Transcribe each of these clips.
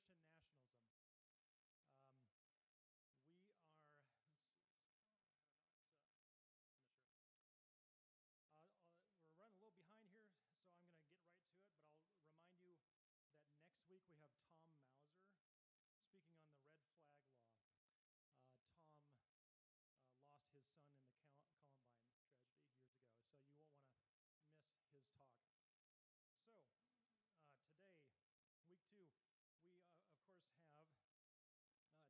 Christian Nationalism. We are, let's see, I'm not sure. We're running a little behind here, so I'm going to get right to it, but I'll remind you that next week we have Tom Mauser speaking on the red flag law. Tom lost his son in the Columbine tragedy years ago, so you won't want to miss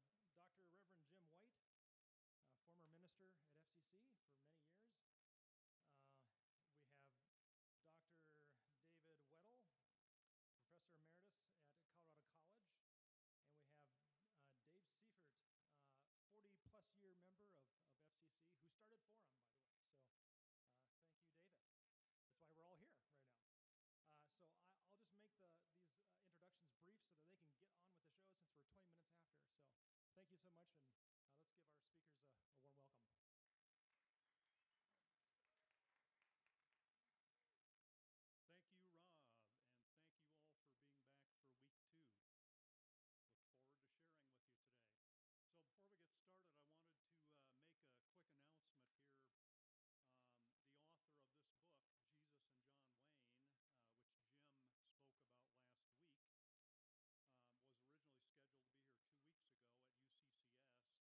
his talk. So, today, week 2, we, of course, have Dr. Reverend Jim White, former minister at FCC for many years. We have Dr. David Weddle, professor emeritus at Colorado College, and we have Dave Seyfert, 40-plus year member of FCC, who started Forum, by the way. So thank you, David. That's why we're all here right now. So I'll just make these introductions brief so that they can get on with the show since we're 20 minutes after. So thank you so much, and let's give our speakers a warm welcome. Thank you, Rob, and thank you all for being back for week 2. Look forward to sharing with you today. So before we get started, I wanted to make a quick announcement here. The author of this book, Jesus and John Wayne, which Jim spoke about last week, was originally scheduled to be here 2 weeks ago at UCCS,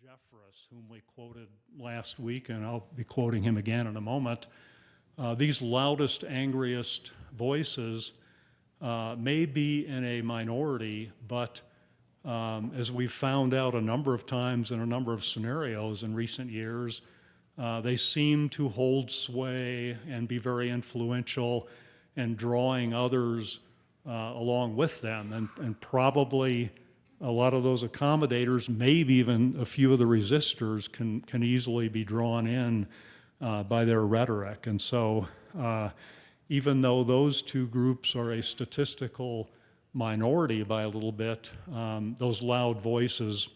Jeffress, whom we quoted last week, and I'll be quoting him again in a moment. These loudest, angriest voices may be in a minority, but as we've found out a number of times in a number of scenarios in recent years, they seem to hold sway and be very influential in drawing others along with them, and probably a lot of those accommodators, maybe even a few of the resistors, can easily be drawn in by their rhetoric. And so even though those two groups are a statistical minority by a little bit, those loud voices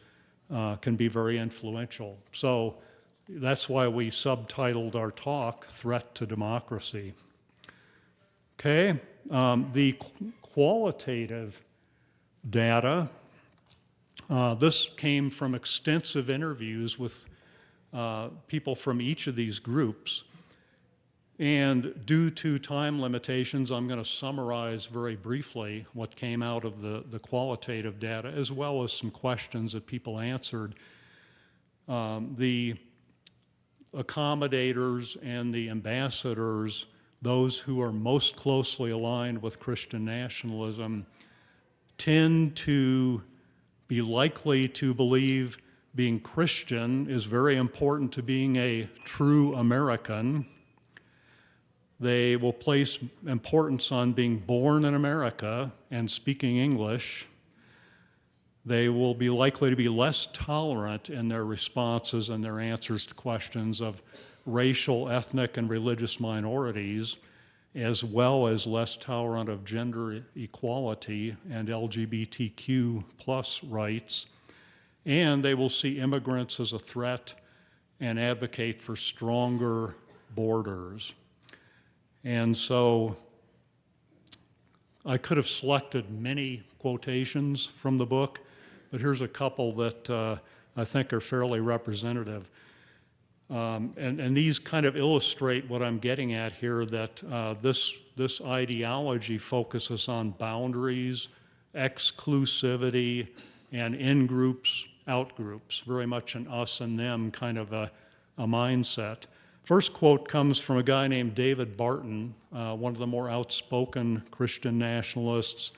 can be very influential. So that's why we subtitled our talk, Threat to Democracy. Okay, the qualitative data, this came from extensive interviews with people from each of these groups. And due to time limitations, I'm going to summarize very briefly what came out of the qualitative data, as well as some questions that people answered. The accommodators and the ambassadors, those who are most closely aligned with Christian nationalism, tend to be likely to believe being Christian is very important to being a true American. They will place importance on being born in America and speaking English. They will be likely to be less tolerant in their responses and their answers to questions of racial, ethnic, and religious minorities, as well as less tolerant of gender equality and LGBTQ plus rights. And they will see immigrants as a threat and advocate for stronger borders. And so I could have selected many quotations from the book, but here's a couple that I think are fairly representative. And these kind of illustrate what I'm getting at here, that this ideology focuses on boundaries, exclusivity, and in-groups, out-groups, very much an us and them kind of a mindset. First quote comes from a guy named David Barton, one of the more outspoken Christian nationalists.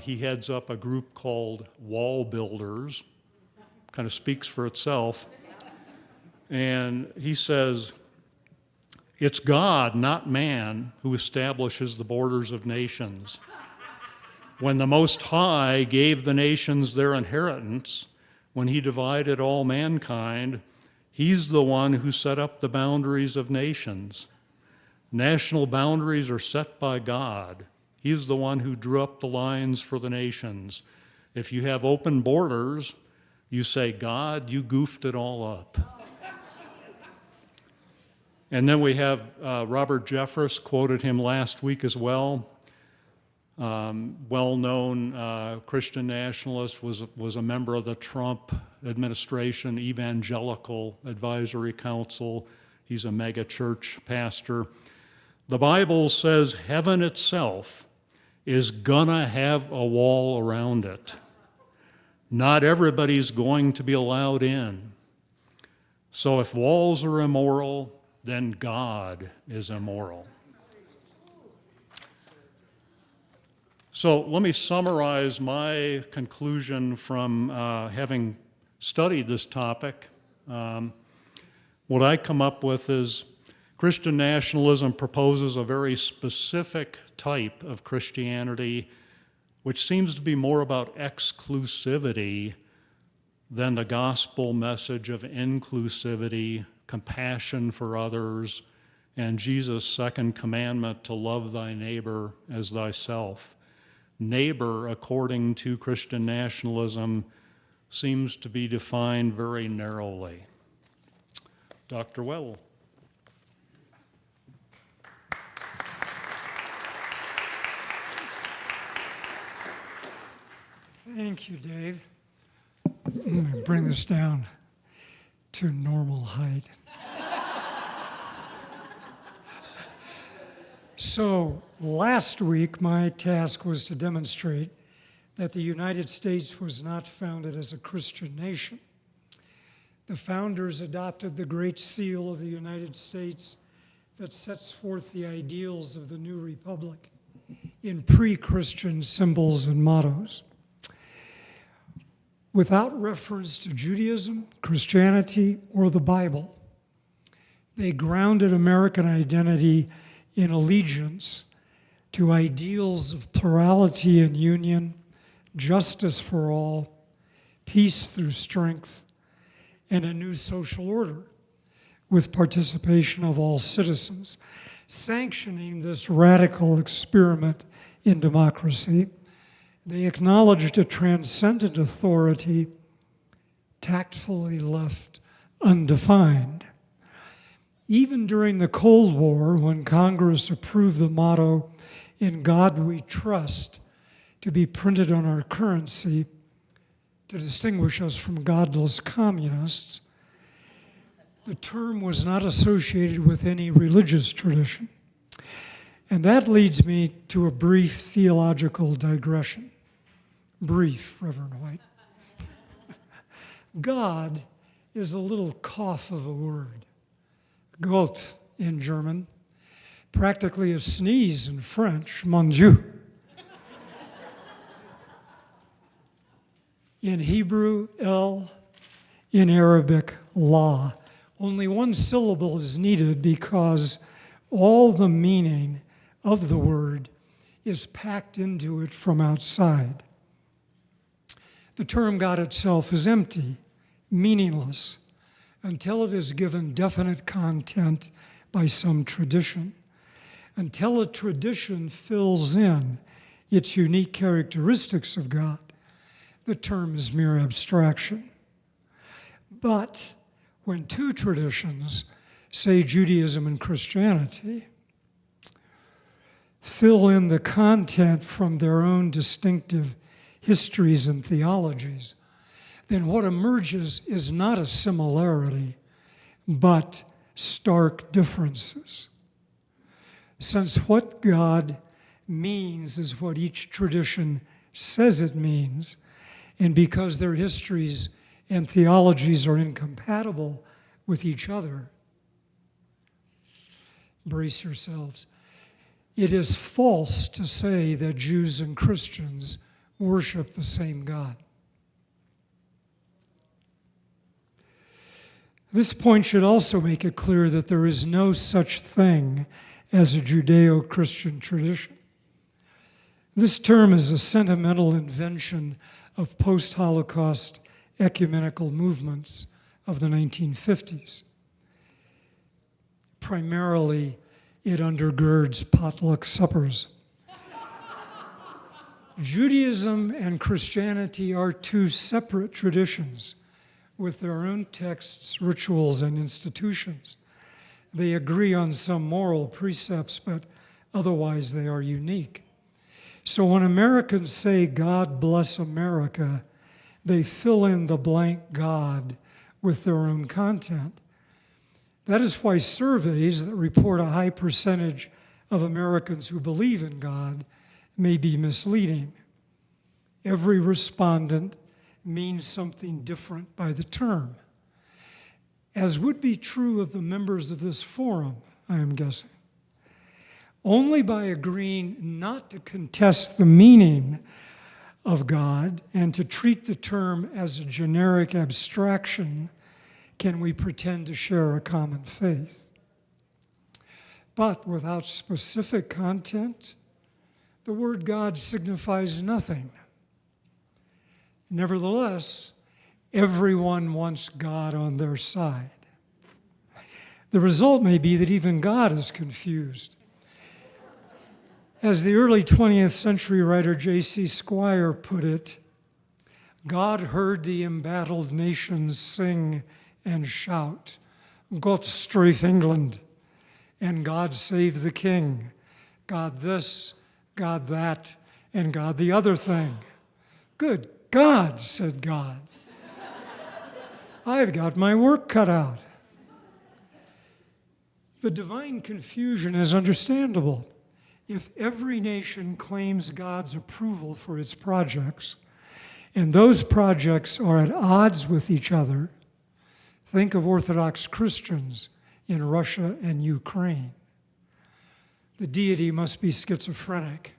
He heads up a group called Wall Builders, kind of speaks for itself. And he says, "It's God, not man, who establishes the borders of nations. When the Most High gave the nations their inheritance, when he divided all mankind, he's the one who set up the boundaries of nations. National boundaries are set by God. He's the one who drew up the lines for the nations. If you have open borders, you say, God, you goofed it all up." And then we have Robert Jeffress, quoted him last week as well. Well-known Christian nationalist, was a member of the Trump administration Evangelical Advisory Council. He's a mega church pastor. The Bible says heaven itself is gonna have a wall around it. Not everybody's going to be allowed in. So if walls are immoral, then God is immoral. So let me summarize my conclusion from having studied this topic. What I come up with is Christian nationalism proposes a very specific type of Christianity, which seems to be more about exclusivity than the gospel message of inclusivity, compassion for others, and Jesus' second commandment to love thy neighbor as thyself. Neighbor, according to Christian nationalism, seems to be defined very narrowly. Dr. Weddle. Thank you, Dave. I'm going to bring this down to normal height. So last week, my task was to demonstrate that the United States was not founded as a Christian nation. the founders adopted the Great Seal of the United States that sets forth the ideals of the new republic in pre-Christian symbols and mottos. Without reference to Judaism, Christianity, or the Bible, they grounded American identity in allegiance to ideals of plurality and union, justice for all, peace through strength, and a new social order with participation of all citizens, sanctioning this radical experiment in democracy. They acknowledged a transcendent authority tactfully left undefined. Even during the Cold War, when Congress approved the motto, "In God We Trust," to be printed on our currency to distinguish us from godless communists, the term was not associated with any religious tradition. And that leads me to a brief theological digression. Brief, Reverend White. God is a little cough of a word. Gott in German, practically a sneeze in French, mon Dieu. In Hebrew, El, in Arabic, La. Only one syllable is needed because all the meaning of the word is packed into it from outside. The term God itself is empty, meaningless, until it is given definite content by some tradition. Until a tradition fills in its unique characteristics of God, the term is mere abstraction. But when two traditions, say Judaism and Christianity, fill in the content from their own distinctive histories and theologies, then what emerges is not a similarity, but stark differences. Since what God means is what each tradition says it means, and because their histories and theologies are incompatible with each other, brace yourselves, it is false to say that Jews and Christians worship the same God. This point should also make it clear that there is no such thing as a Judeo-Christian tradition. This term is a sentimental invention of post-Holocaust ecumenical movements of the 1950s. Primarily, it undergirds potluck suppers. Judaism and Christianity are two separate traditions with their own texts, rituals, and institutions. They agree on some moral precepts, but otherwise they are unique. So when Americans say, "God bless America," they fill in the blank God with their own content. That is why surveys that report a high percentage of Americans who believe in God may be misleading. Every respondent means something different by the term, as would be true of the members of this forum, I am guessing. Only by agreeing not to contest the meaning of God and to treat the term as a generic abstraction can we pretend to share a common faith. But without specific content, the word God signifies nothing. Nevertheless, everyone wants God on their side. The result may be that even God is confused. As the early 20th century writer J.C. Squire put it, God heard the embattled nations sing and shout, "God strafe England," and "God save the king," God this, God that, and God the other thing. "Good God," said God, "I've got my work cut out." The divine confusion is understandable. If every nation claims God's approval for its projects, and those projects are at odds with each other, Think of Orthodox Christians in Russia and Ukraine. The deity must be schizophrenic.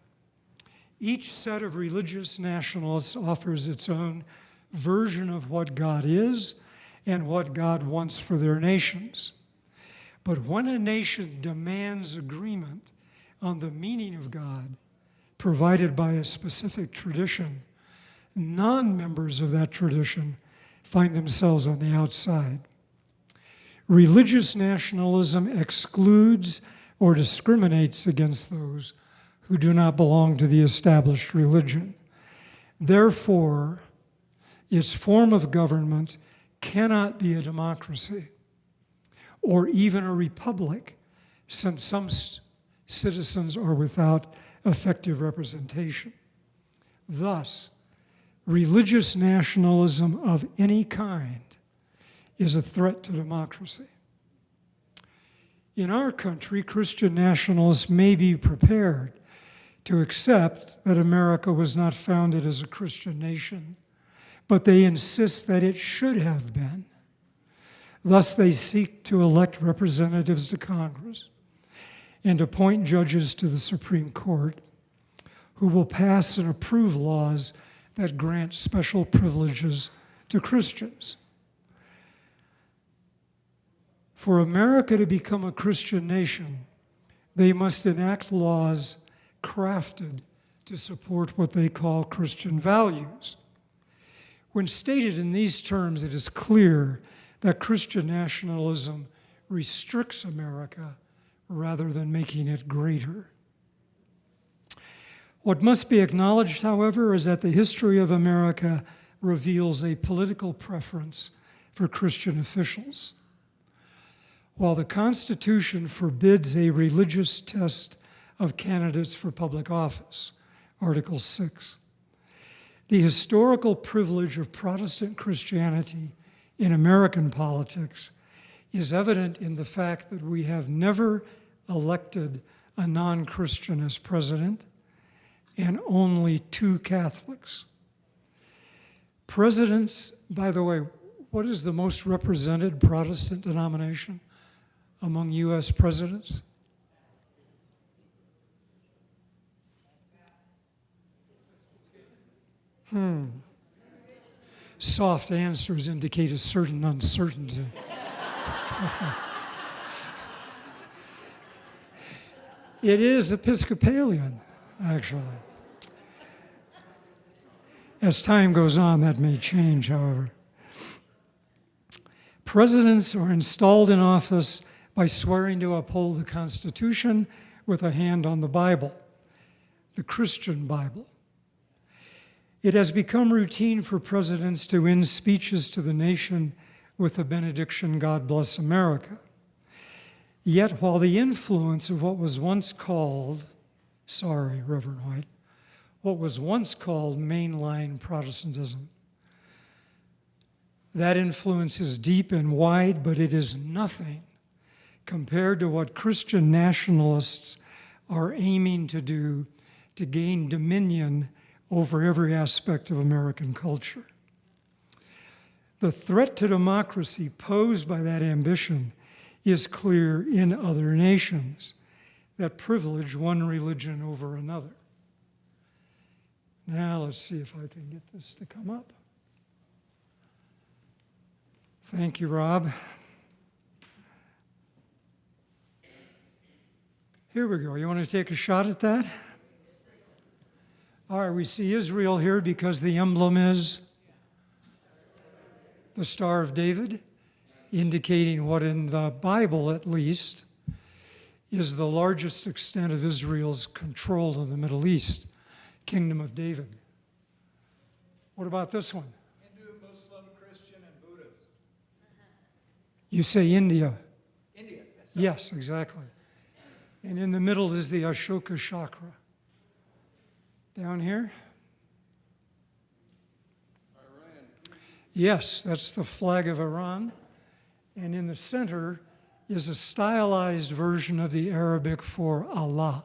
Each set of religious nationalists offers its own version of what God is and what God wants for their nations. But when a nation demands agreement on the meaning of God provided by a specific tradition, non-members of that tradition find themselves on the outside. Religious nationalism excludes or discriminates against those who do not belong to the established religion. Therefore, its form of government cannot be a democracy or even a republic, since some citizens are without effective representation. Thus, religious nationalism of any kind is a threat to democracy. In our country, Christian nationalists may be prepared to accept that America was not founded as a Christian nation, but they insist that it should have been. Thus, they seek to elect representatives to Congress and appoint judges to the Supreme Court who will pass and approve laws that grant special privileges to Christians. For America to become a Christian nation, they must enact laws crafted to support what they call Christian values. When stated in these terms, it is clear that Christian nationalism restricts America rather than making it greater. What must be acknowledged, however, is that the history of America reveals a political preference for Christian officials. While the Constitution forbids a religious test of candidates for public office, Article 6, the historical privilege of Protestant Christianity in American politics is evident in the fact that we have never elected a non-Christian as president and only 2 Catholics. Presidents, by the way, what is the most represented Protestant denomination among U.S. presidents? Soft answers indicate a certain uncertainty. It is Episcopalian, actually. As time goes on, that may change, however. Presidents are installed in office by swearing to uphold the Constitution with a hand on the Bible, the Christian Bible. It has become routine for presidents to end speeches to the nation with the benediction, "God bless America." Yet, while the influence of what was once called, sorry, Reverend White, what was once called mainline Protestantism, that influence is deep and wide, but it is nothing compared to what Christian nationalists are aiming to do to gain dominion over every aspect of American culture. The threat to democracy posed by that ambition is clear in other nations that privilege one religion over another. Now let's see if I can get this to come up. Thank you, Rob. Here we go. You want to take a shot at that? All right, we see Israel here because the emblem is the Star of David, indicating what in the Bible, at least, is the largest extent of Israel's control in the Middle East, Kingdom of David. What about this one? Hindu, Muslim, Christian, and Buddhist. You say India. India. Yes, exactly. And in the middle is the Ashoka Chakra. Down here? Iran. Yes, that's the flag of Iran. And in the center is a stylized version of the Arabic for Allah.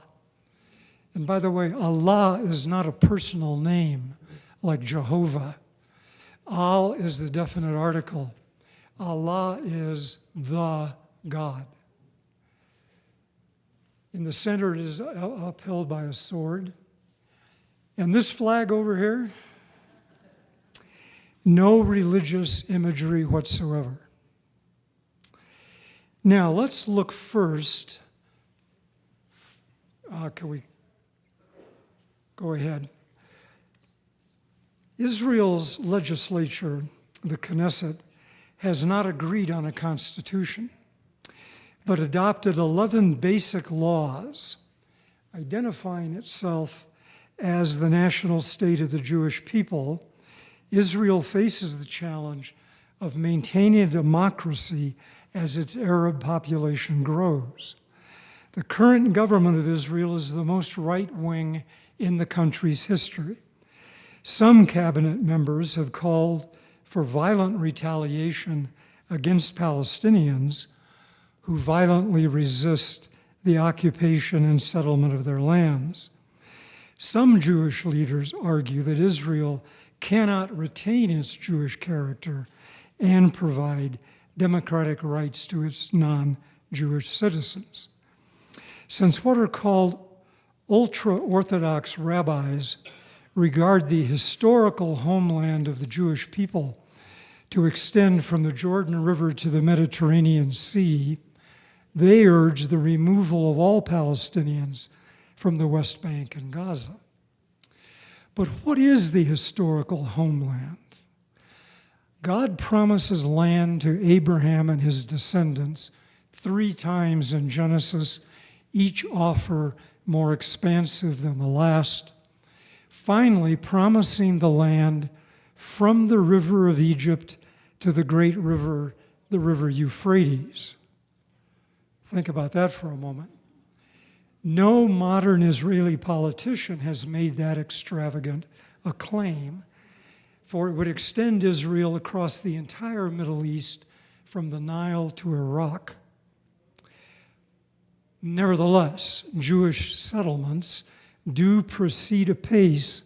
And by the way, Allah is not a personal name like Jehovah. Al is the definite article. Allah is the God. In the center, it is upheld by a sword. And this flag over here, no religious imagery whatsoever. Now, let's look first. Can we go ahead? Israel's legislature, the Knesset, has not agreed on a constitution, but adopted 11 basic laws identifying itself as the national state of the Jewish people. Israel faces the challenge of maintaining a democracy as its Arab population grows. The current government of Israel is the most right-wing in the country's history. Some cabinet members have called for violent retaliation against Palestinians who violently resist the occupation and settlement of their lands. Some Jewish leaders argue that Israel cannot retain its Jewish character and provide democratic rights to its non-Jewish citizens. Since what are called ultra-Orthodox rabbis regard the historical homeland of the Jewish people to extend from the Jordan River to the Mediterranean Sea, they urge the removal of all Palestinians from the West Bank and Gaza. But what is the historical homeland? God promises land to Abraham and his descendants 3 times in Genesis, each offer more expansive than the last, finally promising the land from the river of Egypt to the great river, the river Euphrates. Think about that for a moment. No modern Israeli politician has made that extravagant a claim, for it would extend Israel across the entire Middle East from the Nile to Iraq. Nevertheless, Jewish settlements do proceed apace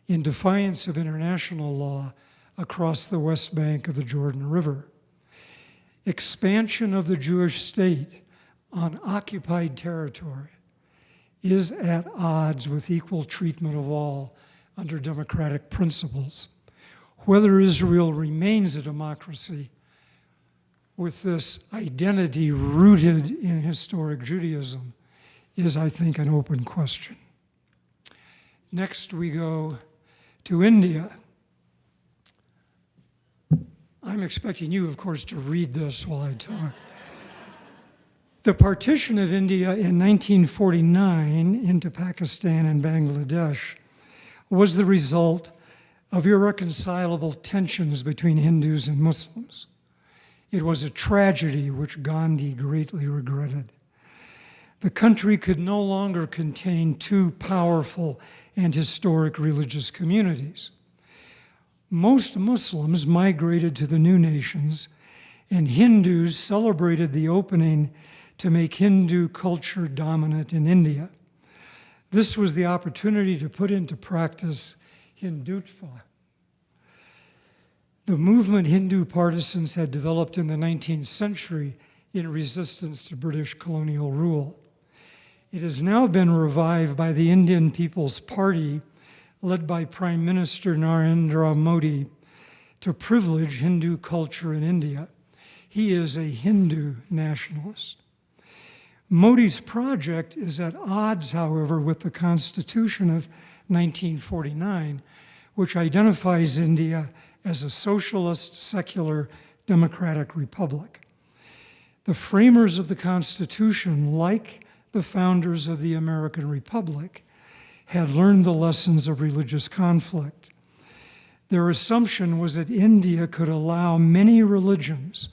in defiance of international law across the West Bank of the Jordan River. Expansion of the Jewish state on occupied territory is at odds with equal treatment of all under democratic principles. Whether Israel remains a democracy with this identity rooted in historic Judaism is, I think, an open question. Next, we go to India. I'm expecting you, of course, to read this while I talk. The partition of India in 1949 into Pakistan and Bangladesh was the result of irreconcilable tensions between Hindus and Muslims. It was a tragedy which Gandhi greatly regretted. The country could no longer contain 2 powerful and historic religious communities. Most Muslims migrated to the new nations, and Hindus celebrated the opening to make Hindu culture dominant in India. This was the opportunity to put into practice Hindutva. The movement Hindu partisans had developed in the 19th century in resistance to British colonial rule. It has now been revived by the Indian People's Party, led by Prime Minister Narendra Modi, to privilege Hindu culture in India. He is a Hindu nationalist. Modi's project is at odds, however, with the Constitution of 1949, which identifies India as a socialist, secular, democratic republic. The framers of the Constitution, like the founders of the American Republic, had learned the lessons of religious conflict. Their assumption was that India could allow many religions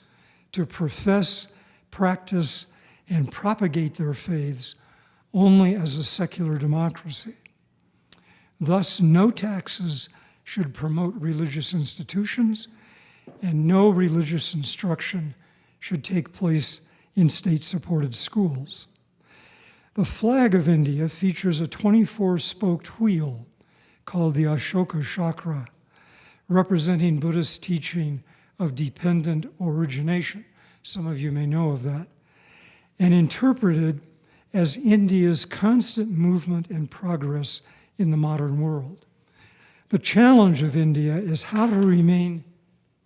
to profess, practice, and propagate their faiths only as a secular democracy. Thus, no taxes should promote religious institutions, and no religious instruction should take place in state-supported schools. The flag of India features a 24-spoked wheel called the Ashoka Chakra, representing Buddhist teaching of dependent origination. Some of you may know of that. And interpreted as India's constant movement and progress in the modern world. The challenge of India is how to remain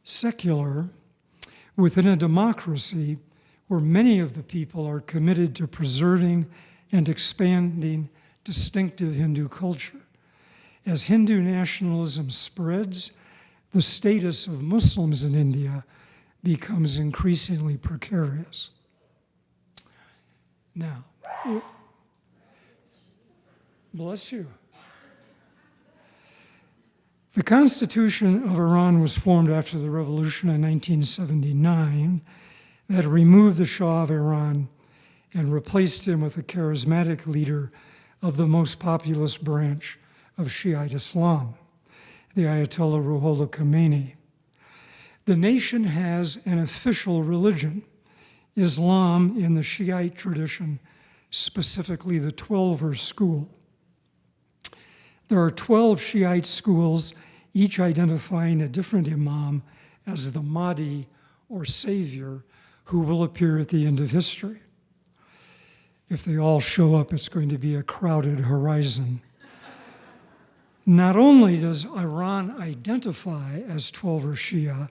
secular within a democracy where many of the people are committed to preserving and expanding distinctive Hindu culture. As Hindu nationalism spreads, the status of Muslims in India becomes increasingly precarious. Now, bless you. The Constitution of Iran was formed after the revolution in 1979 that removed the Shah of Iran and replaced him with a charismatic leader of the most populous branch of Shiite Islam, the Ayatollah Ruhollah Khomeini. The nation has an official religion, Islam in the Shiite tradition, specifically the Twelver school. There are 12 Shiite schools, each identifying a different imam as the Mahdi or Savior who will appear at the end of history. If they all show up, it's going to be a crowded horizon. Not only does Iran identify as Twelver Shia,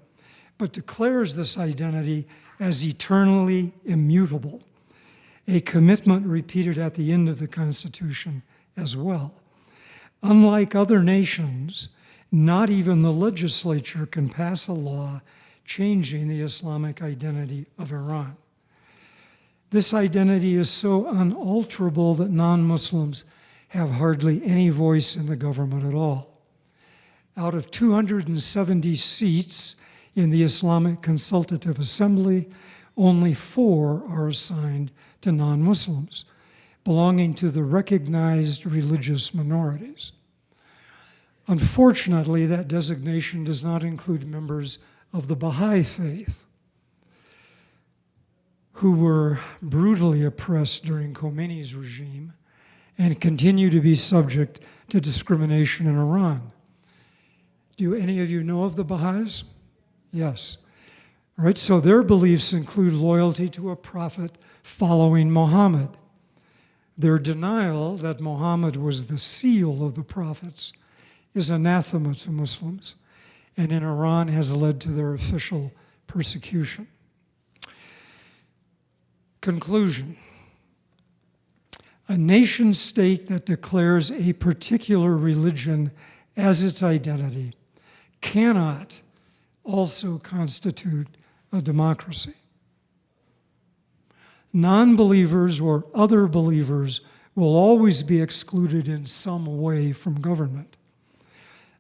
but declares this identity as eternally immutable, a commitment repeated at the end of the Constitution as well. Unlike other nations, not even the legislature can pass a law changing the Islamic identity of Iran. This identity is so unalterable that non-Muslims have hardly any voice in the government at all. Out of 270 seats in the Islamic Consultative Assembly, only 4 are assigned to non-Muslims, belonging to the recognized religious minorities. Unfortunately, that designation does not include members of the Baha'i faith, who were brutally oppressed during Khomeini's regime and continue to be subject to discrimination in Iran. Do any of you know of the Baha'is? Yes. Right, so their beliefs include loyalty to a prophet following Muhammad. Their denial that Muhammad was the seal of the prophets is anathema to Muslims, and in Iran has led to their official persecution. Conclusion. A nation state that declares a particular religion as its identity cannot also constitute a democracy. Non-believers or other believers will always be excluded in some way from government.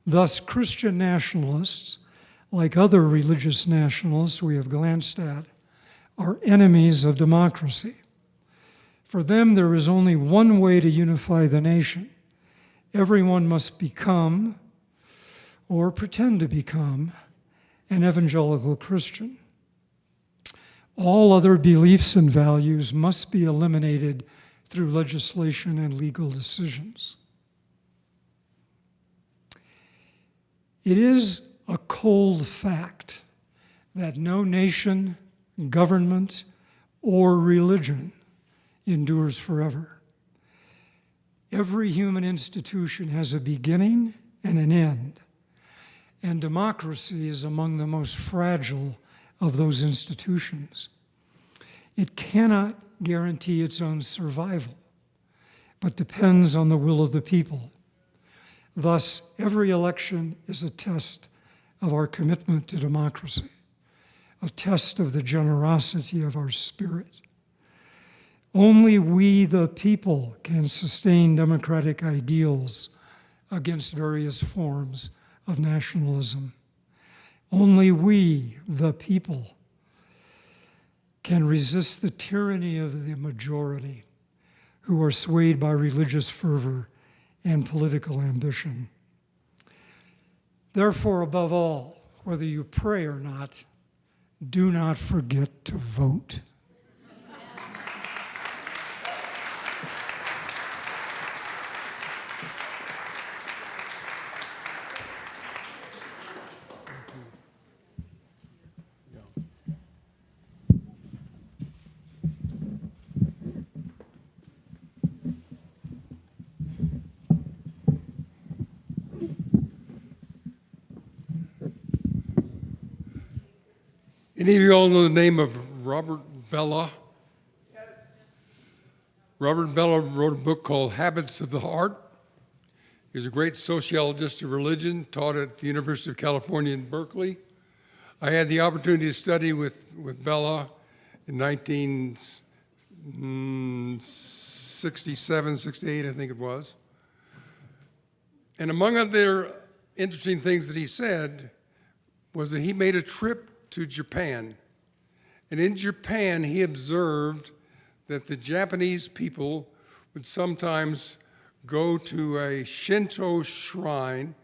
Thus, Christian nationalists, like other religious nationalists we have glanced at, are enemies of democracy. For them, there is only one way to unify the nation. Everyone must become, or pretend to become, an evangelical Christian. All other beliefs and values must be eliminated through legislation and legal decisions. It is a cold fact that no nation, government, or religion endures forever. Every human institution has a beginning and an end, and democracy is among the most fragile of those institutions. It cannot guarantee its own survival, but depends on the will of the people. Thus, every election is a test of our commitment to democracy, a test of the generosity of our spirit. Only we, the people, can sustain democratic ideals against various forms of nationalism. Only we, the people, can resist the tyranny of the majority who are swayed by religious fervor and political ambition. Therefore, above all, whether you pray or not, do not forget to vote. Any of you all know the name of Robert Bellah? Yes. Robert Bellah wrote a book called Habits of the Heart. He was a great sociologist of religion, taught at the University of California in Berkeley. I had the opportunity to study with Bellah in 1967, 68, I think it was. And among other interesting things that he said was that he made a trip to Japan. And in Japan, he observed that the Japanese people would sometimes go to a Shinto shrine,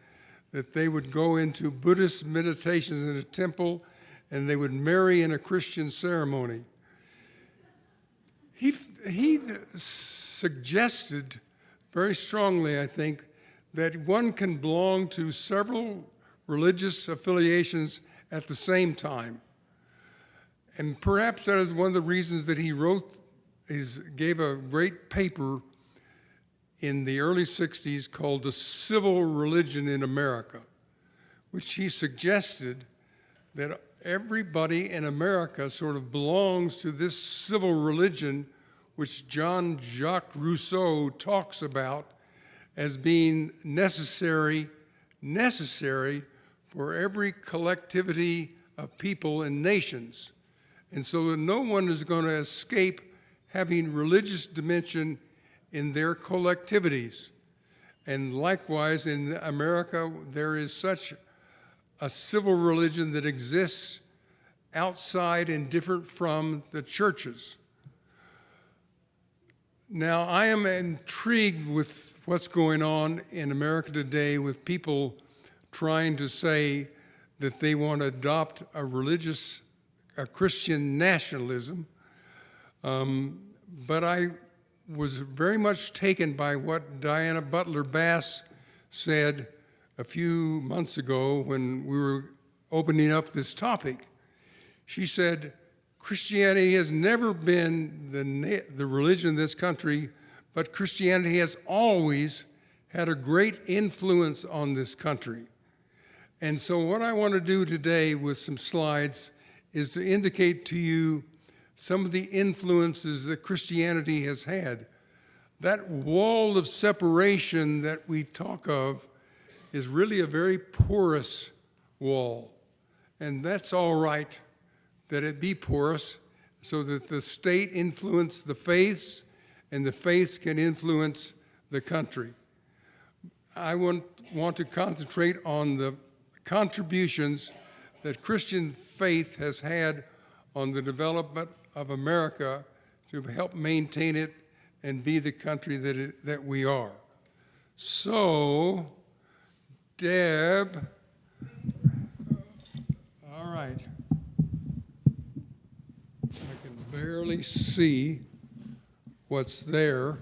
that they would go into Buddhist meditations in a temple, and they would marry in a Christian ceremony. He suggested very strongly, I think, that one can belong to several religious affiliations at the same time. And perhaps that is one of the reasons that he gave a great paper in the early 60s called The Civil Religion in America, which he suggested that everybody in America sort of belongs to this civil religion, which Jean-Jacques Rousseau talks about as being necessary for every collectivity of people and nations. And so that no one is going to escape having religious dimension in their collectivities. And likewise, in America, there is such a civil religion that exists outside and different from the churches. Now, I am intrigued with what's going on in America today with people trying to say that they want to adopt a Christian nationalism. But I was very much taken by what Diana Butler Bass said a few months ago when we were opening up this topic. She said, Christianity has never been the religion of this country, but Christianity has always had a great influence on this country. And so what I want to do today with some slides is to indicate to you some of the influences that Christianity has had. That wall of separation that we talk of is really a very porous wall. And that's all right that it be porous so that the state influence the faiths and the faiths can influence the country. I want to concentrate on the contributions that Christian faith has had on the development of America to help maintain it and be the country that we are. So, Deb, all right. I can barely see what's there.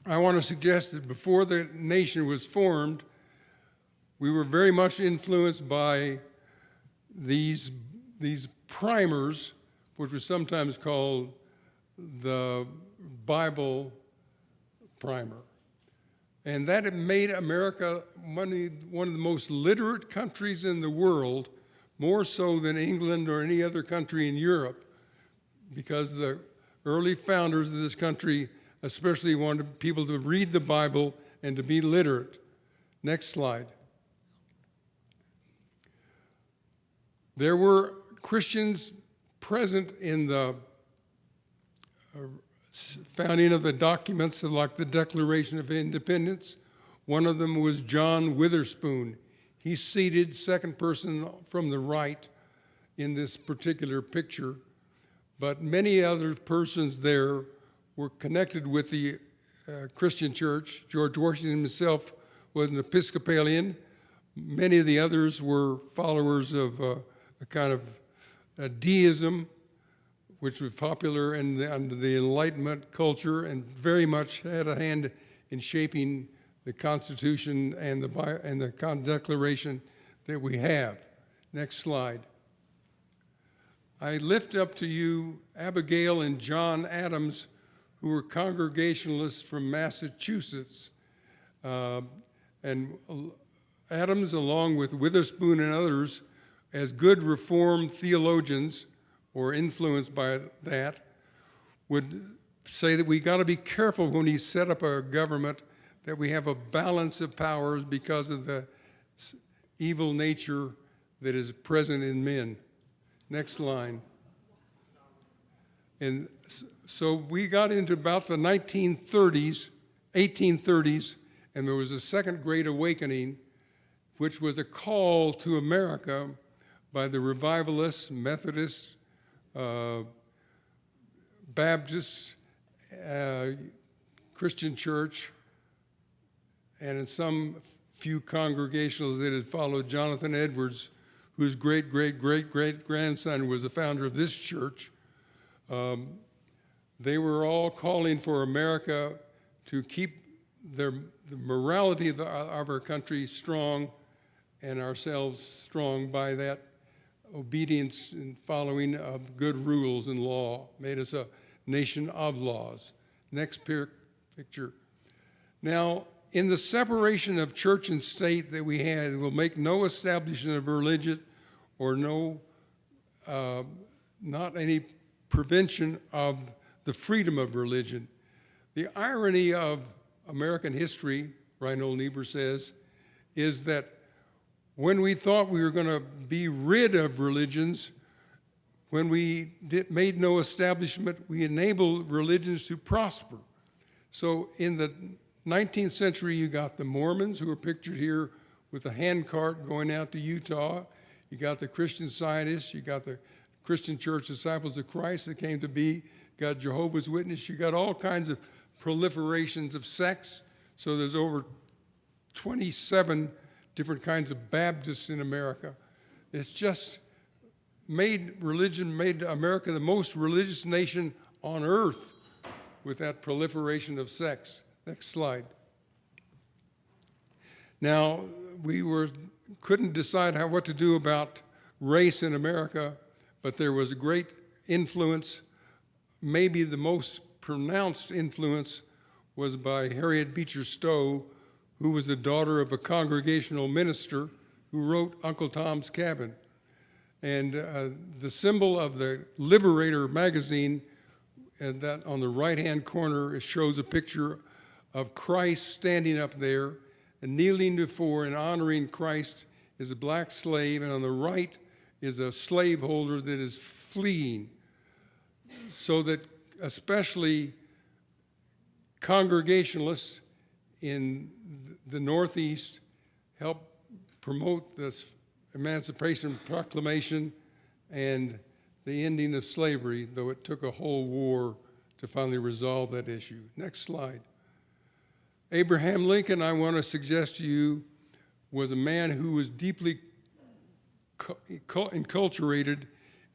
I want to suggest that before the nation was formed, we were very much influenced by these primers, which were sometimes called the Bible primer. And that made America one of the most literate countries in the world, more so than England or any other country in Europe, because the early founders of this country especially wanted people to read the Bible and to be literate. Next slide. There were Christians present in the founding of the documents like the Declaration of Independence. One of them was John Witherspoon. He's seated second person from the right in this particular picture, but many other persons there were connected with the Christian church. George Washington himself was an Episcopalian. Many of the others were followers of a kind of deism, which was popular under the Enlightenment culture and very much had a hand in shaping the Constitution and the Declaration that we have. Next slide. I lift up to you Abigail and John Adams, who were Congregationalists from Massachusetts. And Adams, along with Witherspoon and others, as good Reformed theologians, or influenced by that, would say that we got to be careful when we set up a government that we have a balance of powers because of the evil nature that is present in men. Next line. And so we got into about the 1830s, and there was a second Great Awakening, which was a call to America by the revivalists, Methodists, Baptists, Christian Church, and in some few Congregationals that had followed Jonathan Edwards, whose great-great-great-great-grandson was the founder of this church. They were all calling for America to keep the morality of our country strong and ourselves strong by that obedience and following of good rules and law, made us a nation of laws. Next picture. Now, in the separation of church and state that we had, it will make no establishment of religion or not any prevention of the freedom of religion. The irony of American history, Reinhold Niebuhr says, is that when we thought we were going to be rid of religions, when we made no establishment, we enabled religions to prosper. So in the 19th century, you got the Mormons, who are pictured here with a handcart going out to Utah. You got the Christian Scientists. You got the Christian Church Disciples of Christ that came to be. You got Jehovah's Witnesses. You got all kinds of proliferations of sects. So there's over 27 different kinds of Baptists in America. It's just made America the most religious nation on earth with that proliferation of sects. Next slide. Now, we couldn't decide what to do about race in America, but there was a great influence. Maybe the most pronounced influence was by Harriet Beecher Stowe, who was the daughter of a Congregational minister who wrote Uncle Tom's Cabin. And the symbol of the Liberator magazine, and that on the right-hand corner, it shows a picture of Christ standing up there and kneeling before and honoring Christ is a black slave, and on the right is a slaveholder that is fleeing. So that especially Congregationalists in the Northeast helped promote this Emancipation Proclamation and the ending of slavery, though it took a whole war to finally resolve that issue. Next slide. Abraham Lincoln, I want to suggest to you, was a man who was deeply enculturated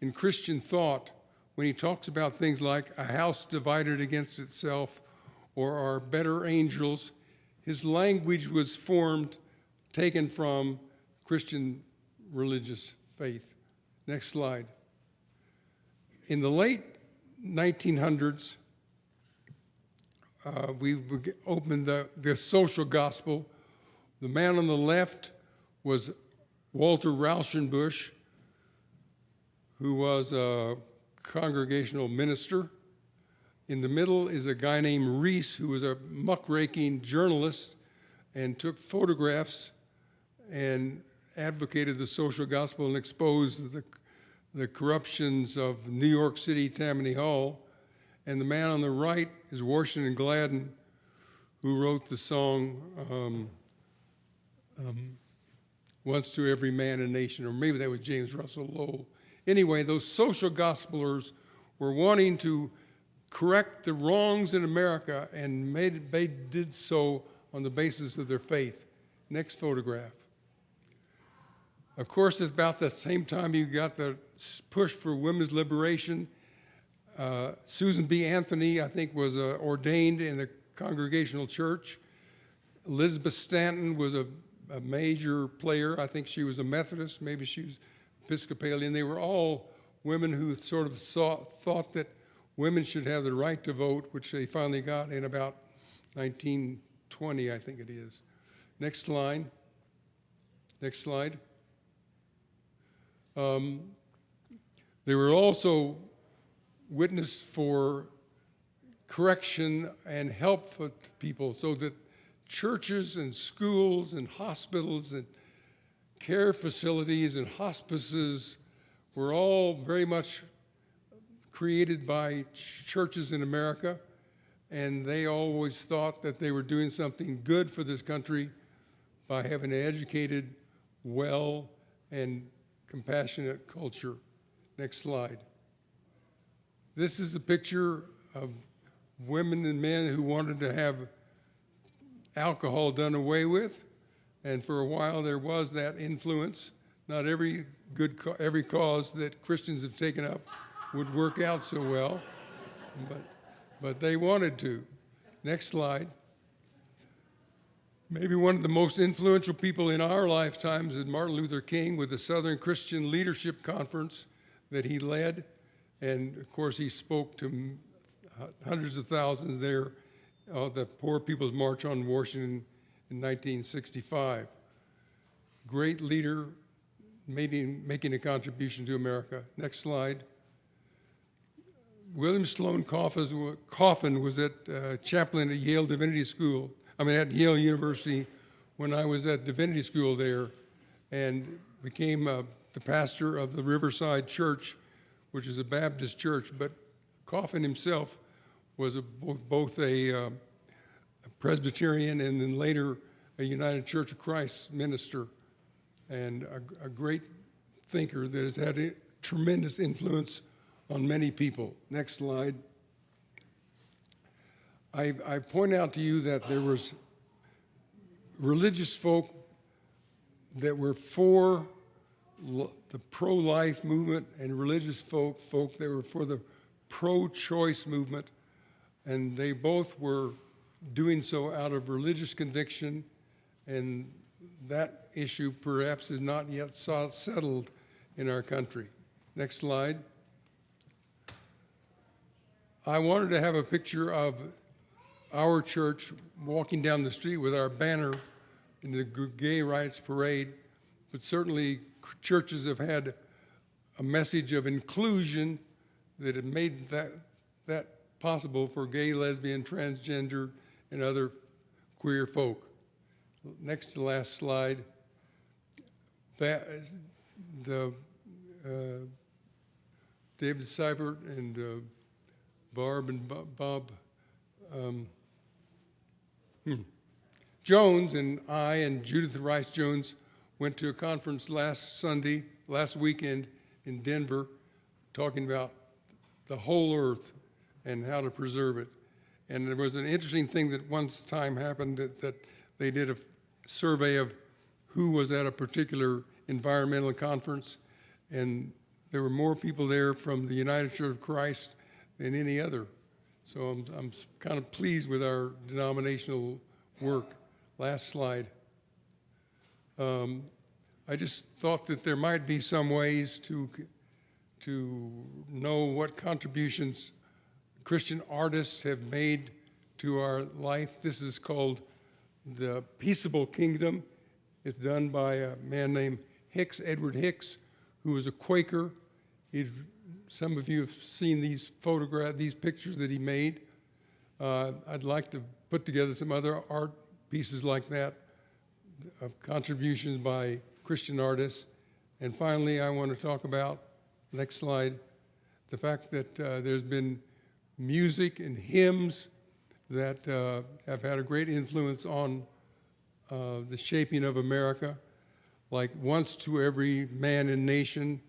in Christian thought when he talks about things like a house divided against itself or our better angels. His language was taken from Christian religious faith. Next slide. In the late 1900s, we opened the social gospel. The man on the left was Walter Rauschenbusch, who was a Congregational minister. In the middle is a guy named Reese, who was a muckraking journalist and took photographs and advocated the social gospel and exposed the corruptions of New York City, Tammany Hall. And the man on the right is Washington Gladden, who wrote the song, Once to Every Man and Nation, or maybe that was James Russell Lowell. Anyway, those social gospelers were wanting to correct the wrongs in America, and they did so on the basis of their faith. Next photograph. Of course, at about the same time you got the push for women's liberation. Susan B. Anthony, I think, was ordained in the Congregational Church. Elizabeth Stanton was a major player. I think she was a Methodist, maybe she was Episcopalian. They were all women who sort of thought that women should have the right to vote, which they finally got in about 1920, I think it is. Next line. Next slide. They were also witness for correction and help for people, so that churches and schools and hospitals and care facilities and hospices were all very much created by churches in America, and they always thought that they were doing something good for this country by having an educated, well, and compassionate culture. Next slide. This is a picture of women and men who wanted to have alcohol done away with, and for a while there was that influence. Not every cause that Christians have taken up would work out so well, but they wanted to. Next slide. Maybe one of the most influential people in our lifetimes is Martin Luther King, with the Southern Christian Leadership Conference that he led, and of course he spoke to hundreds of thousands there, the Poor People's March on Washington in 1965. Great leader, making a contribution to America. Next slide. William Sloane Coffin was chaplain at Yale Divinity School, at Yale University when I was at Divinity School there, and became the pastor of the Riverside Church, which is a Baptist church. But Coffin himself was both a Presbyterian and then later a United Church of Christ minister, and a great thinker that has had a tremendous influence on many people. Next slide. I point out to you that there was religious folk that were for the pro-life movement, and religious folk that were for the pro-choice movement, and they both were doing so out of religious conviction, and that issue perhaps is not yet settled in our country. Next slide. I wanted to have a picture of our church walking down the street with our banner in the gay rights parade, but certainly churches have had a message of inclusion that have made that possible for gay, lesbian, transgender, and other queer folk. Next to last slide. David Seyfert and Barb and Bob Jones and I and Judith Rice Jones went to a conference last weekend in Denver, talking about the whole earth and how to preserve it. And there was an interesting thing that once time happened that they did a survey of who was at a particular environmental conference, and there were more people there from the United Church of Christ than any other. So I'm kind of pleased with our denominational work. Last slide. I just thought that there might be some ways to know what contributions Christian artists have made to our life. This is called The Peaceable Kingdom. It's done by a man named Edward Hicks, who was a Quaker. Some of you have seen these pictures that he made. I'd like to put together some other art pieces like that of contributions by Christian artists. And finally, I want to talk about, next slide, the fact that there's been music and hymns that have had a great influence on the shaping of America, like Once to Every Man and Nation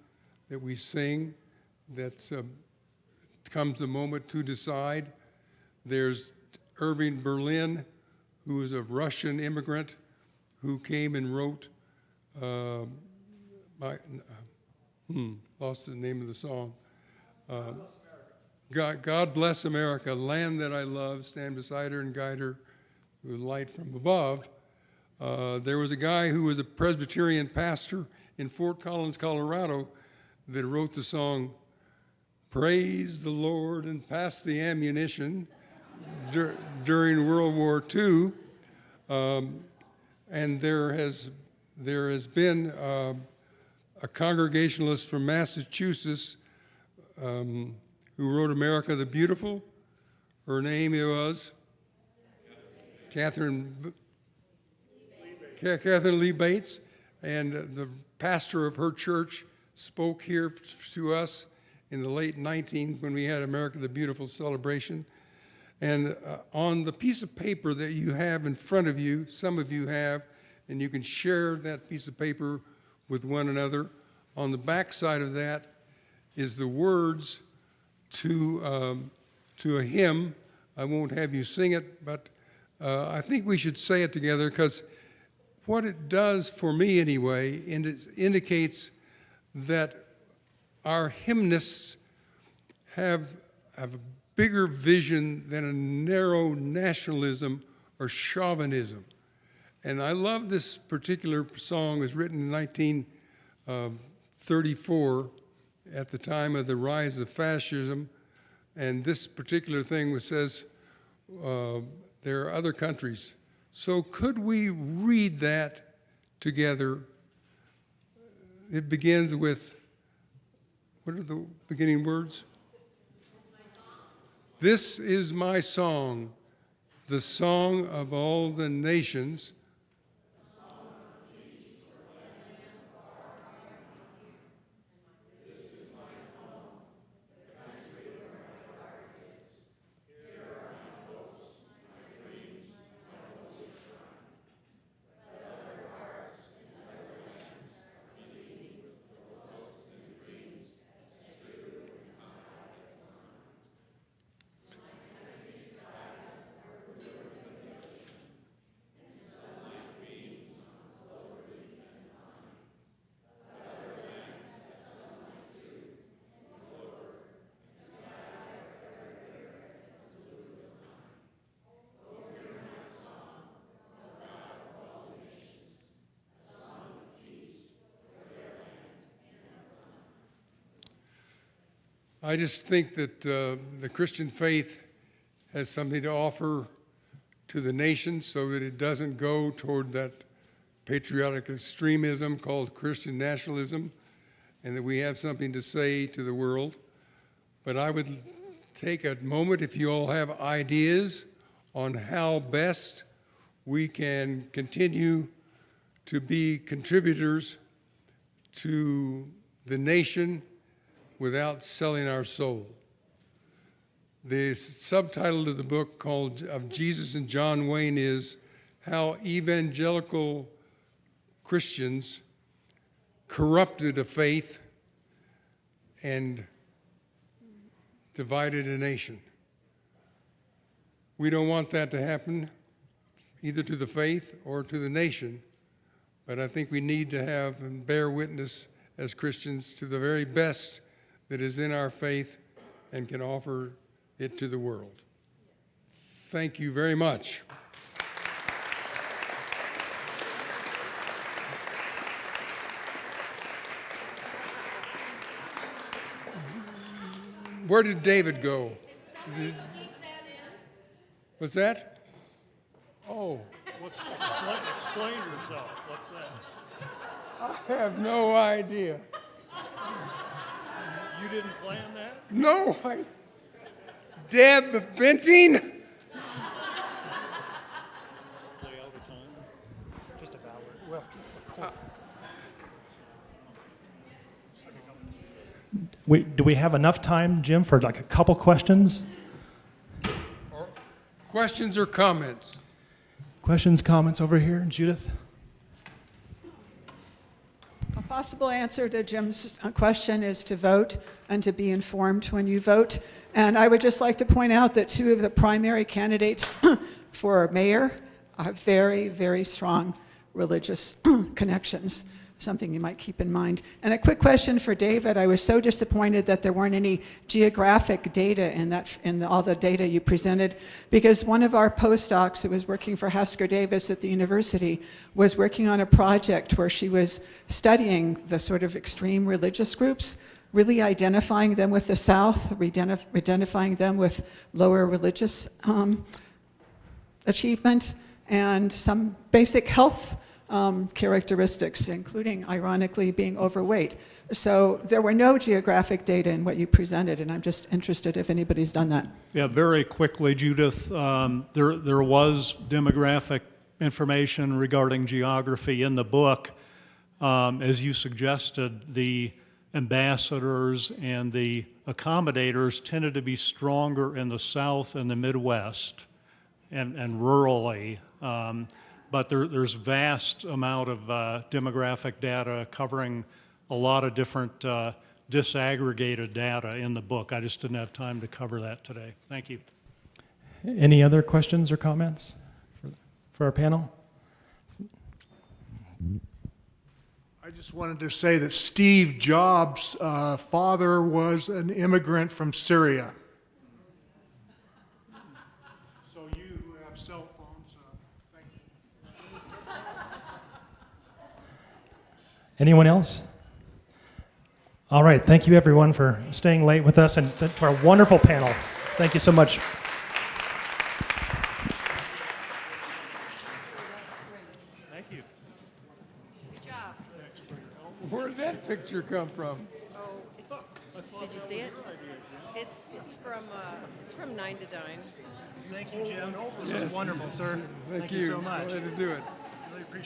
that we sing, that's comes the moment to decide. There's Irving Berlin, who is a Russian immigrant who came and wrote, lost the name of the song. God bless America, land that I love, stand beside her and guide her with light from above. There was a guy who was a Presbyterian pastor in Fort Collins, Colorado, that wrote the song, Praise the Lord and Pass the Ammunition, during World War II. And there has been a Congregationalist from Massachusetts who wrote America the Beautiful. Her name was Catherine Lee Bates, and the pastor of her church spoke here to us in the late 19th when we had America the Beautiful celebration. And on the piece of paper that you have in front of you, some of you have, and you can share that piece of paper with one another. On the back side of that is the words to a hymn. I won't have you sing it, but I think we should say it together, because what it does for me anyway, indicates that our hymnists have a bigger vision than a narrow nationalism or chauvinism. And I love this particular song. It was written in 1934 at the time of the rise of fascism. And this particular thing says, there are other countries. So could we read that together? It begins with, what are the beginning words? This is my song, the song of all the nations. I just think that the Christian faith has something to offer to the nation so that it doesn't go toward that patriotic extremism called Christian nationalism, and that we have something to say to the world. But I would take a moment, if you all have ideas on how best we can continue to be contributors to the nation without selling our soul. The subtitle of the book called Of Jesus and John Wayne is How Evangelical Christians Corrupted a Faith and Divided a Nation. We don't want that to happen either to the faith or to the nation, but I think we need to have and bear witness as Christians to the very best that is in our faith and can offer it to the world. Thank you very much. Where did David go? What's that? Oh. Explain yourself. What's that? I have no idea. You didn't plan that? No, Deb Benting? Play out of time. Just about. Well, Do we have enough time, Jim, for like a couple questions? Or questions or comments? Questions, comments over here, Judith? A possible answer to Jim's question is to vote and to be informed when you vote. And I would just like to point out that two of the primary candidates for mayor have very, very strong religious connections, something you might keep in mind. And a quick question for David. I was so disappointed that there weren't any geographic data in all the data you presented, because one of our postdocs who was working for Hasker Davis at the university was working on a project where she was studying the sort of extreme religious groups, really identifying them with the South, identifying them with lower religious achievements, and some basic health characteristics, including, ironically, being overweight. So there were no geographic data in what you presented, and I'm just interested if anybody's done that. Yeah, very quickly, Judith. There was demographic information regarding geography in the book. As you suggested, the ambassadors and the accommodators tended to be stronger in the South and the Midwest and rurally. But there's vast amount of demographic data covering a lot of different disaggregated data in the book. I just didn't have time to cover that today. Thank you. Any other questions or comments for our panel? I just wanted to say that Steve Jobs' father was an immigrant from Syria. So you who have cell phones, thank you. Anyone else? All right, thank you everyone for staying late with us, and to our wonderful panel. Thank you so much. Thank you. Good job. Where did that picture come from? Oh, did you see it? It's from 9 to 9. Thank you, Jim. This was wonderful, sir. Thank you so much. Glad to do it. Really appreciate it.